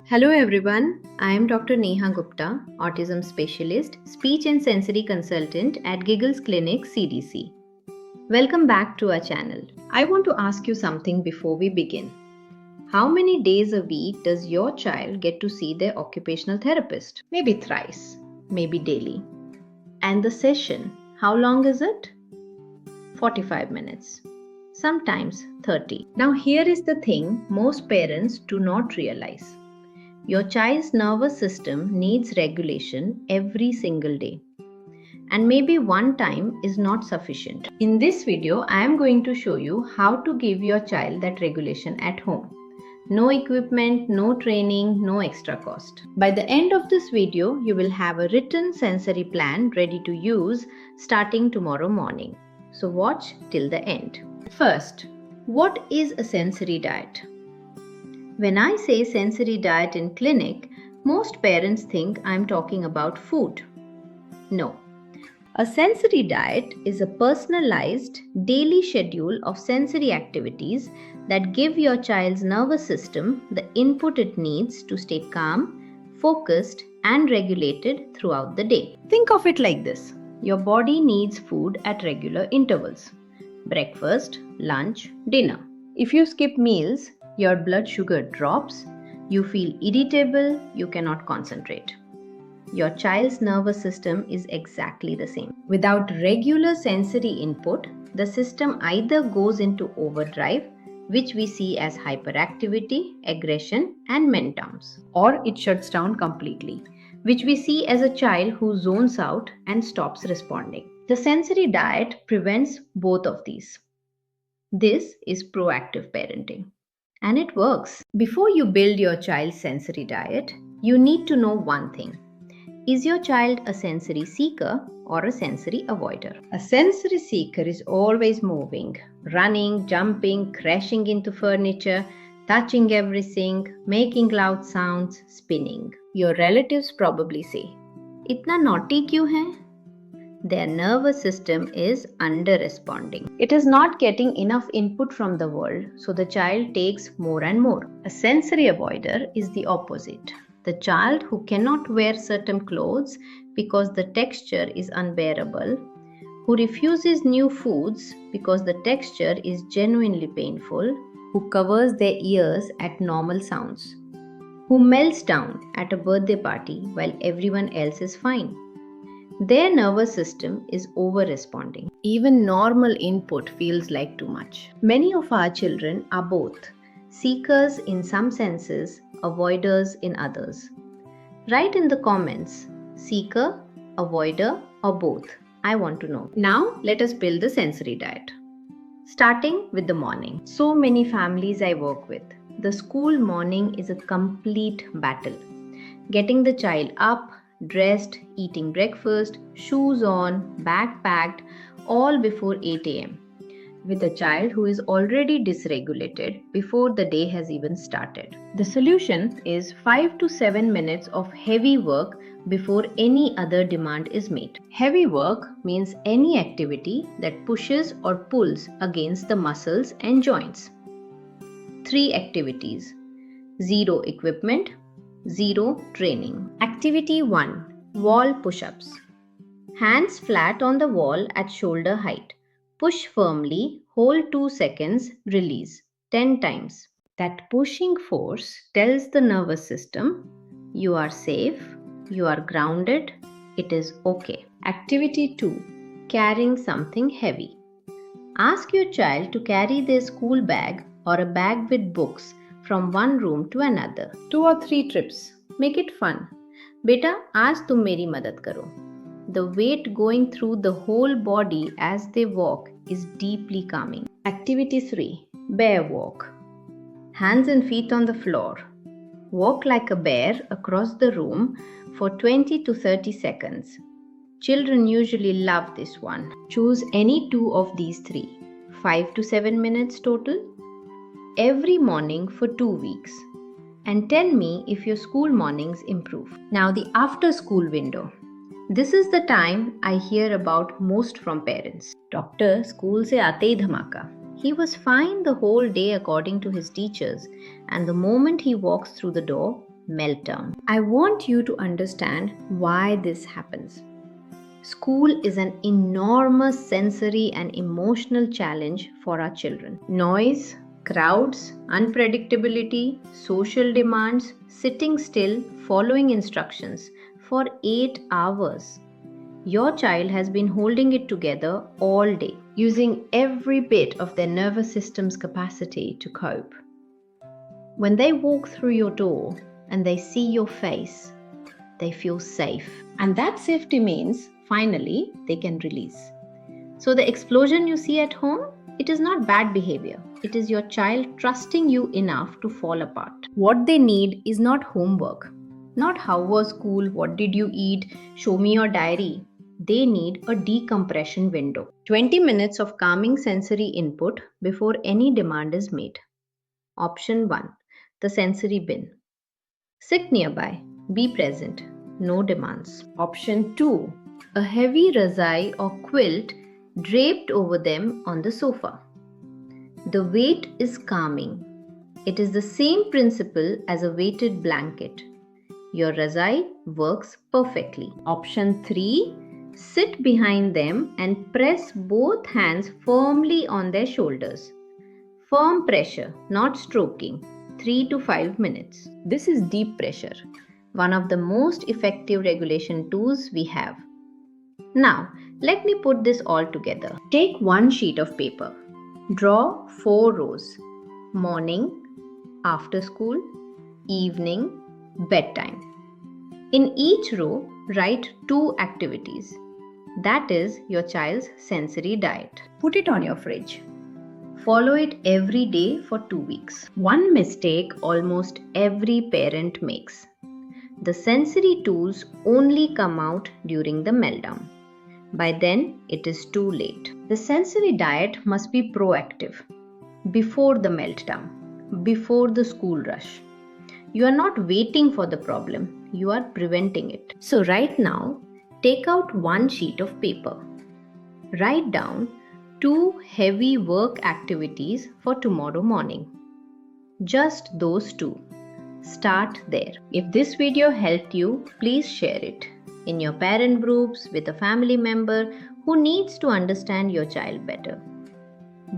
Hello everyone, I am Dr. Neha Gupta, Autism Specialist, Speech and Sensory Consultant at Gigglesclinics, CDC. Welcome back to our channel. I want to ask you something before we begin. How many days a week does your child get to see their occupational therapist? Maybe thrice, maybe daily. And the session, how long is it? 45 minutes. Sometimes 30. Now here is the thing most parents do not realize. Your child's nervous system needs regulation every single day. And maybe one time is not sufficient. In this video, I am going to show you how to give your child that regulation at home. No equipment, no training, no extra cost. By the end of this video, you will have a written sensory plan ready to use starting tomorrow morning. So watch till the end. First, what is a sensory diet? When I say sensory diet in clinic, most parents think I'm talking about food. No. A sensory diet is a personalized daily schedule of sensory activities that give your child's nervous system the input it needs to stay calm, focused, and regulated throughout the day. Think of it like this. Your body needs food at regular intervals. Breakfast, lunch, dinner. If you skip meals, your blood sugar drops, you feel irritable, you cannot concentrate. Your child's nervous system is exactly the same. Without regular sensory input, the system either goes into overdrive, which we see as hyperactivity, aggression, and mentums, or it shuts down completely, which we see as a child who zones out and stops responding. The sensory diet prevents both of these. This is proactive parenting. And it works. Before you build your child's sensory diet, you need to know one thing. Is your child a sensory seeker or a sensory avoider? A sensory seeker is always moving, running, jumping, crashing into furniture, touching everything, making loud sounds, spinning. Your relatives probably say, "Itna naughty kyun hai?" Their nervous system is under-responding. It is not getting enough input from the world, so the child takes more and more. A sensory avoider is the opposite. The child who cannot wear certain clothes because the texture is unbearable, who refuses new foods because the texture is genuinely painful, who covers their ears at normal sounds, who melts down at a birthday party while everyone else is fine. Their nervous system is over-responding. Even normal input feels like too much. Many of our children are both, seekers in some senses, avoiders in others. Write in the comments, seeker, avoider, or both. I want to know. Now, let us build the sensory diet. Starting with the morning. So many families I work with. The school morning is a complete battle. Getting the child up, dressed, eating breakfast, shoes on, bag packed, all before 8 a.m. with a child who is already dysregulated before the day has even started. The solution is 5 to 7 minutes of heavy work before any other demand is made. Heavy work means any activity that pushes or pulls against the muscles and joints. 3 activities. 0 equipment, 0 training. Activity 1. Wall push-ups. Hands flat on the wall at shoulder height. Push firmly, hold 2 seconds, release 10 times. That pushing force tells the nervous system, you are safe, you are grounded, it is okay. Activity 2. Carrying something heavy. Ask your child to carry their school bag or a bag with books from one room to another. 2 or 3 trips. Make it fun. Beta, aaj tum meri madad karo. The weight going through the whole body as they walk is deeply calming. Activity 3. Bear walk. Hands and feet on the floor. Walk like a bear across the room for 20 to 30 seconds. Children usually love this one. Choose any 2 of these 3. 5 to 7 minutes total. Every morning for 2 weeks. And tell me if your school mornings improve. Now the after school window. This is the time I hear about most from parents. Doctor, school se aate hi dhamaka. He was fine the whole day according to his teachers, and the moment he walks through the door, meltdown. I want you to understand why this happens. School is an enormous sensory and emotional challenge for our children. Noise, crowds, unpredictability, social demands, sitting still, following instructions for 8 hours. Your child has been holding it together all day, using every bit of their nervous system's capacity to cope. When they walk through your door and they see your face, they feel safe. And that safety means finally they can release. So the explosion you see at home, it is not bad behavior. It is your child trusting you enough to fall apart. What they need is not homework, not how was school, what did you eat, show me your diary. They need a decompression window. 20 minutes of calming sensory input before any demand is made. Option 1. The sensory bin. Sit nearby. Be present. No demands. Option 2. A heavy razai or quilt draped over them on the sofa. The weight is calming. It is the same principle as a weighted blanket. Your razai works perfectly. Option 3. Sit behind them and press both hands firmly on their shoulders. Firm pressure, not stroking. 3 to 5 minutes. This is deep pressure, one of the most effective regulation tools we have. Now, let me put this all together. Take one sheet of paper. Draw 4 rows. Morning, after school, evening, bedtime. In each row, write 2 activities. That is your child's sensory diet. Put it on your fridge. Follow it every day for 2 weeks. One mistake almost every parent makes. The sensory tools only come out during the meltdown. By then, it is too late. The sensory diet must be proactive, before the meltdown, before the school rush. You are not waiting for the problem, you are preventing it. So right now, take out one sheet of paper. Write down 2 heavy work activities for tomorrow morning. Just those 2. Start there. If this video helped you, please share it in your parent groups with a family member who needs to understand your child better.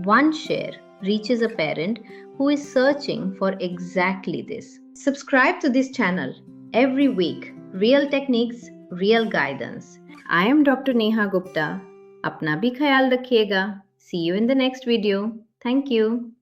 One share reaches a parent who is searching for exactly this. Subscribe to this channel every week. Real techniques, real guidance. I am Dr. Neha Gupta. अपना भी ख्याल रखिएगा. See you in the next video. Thank you.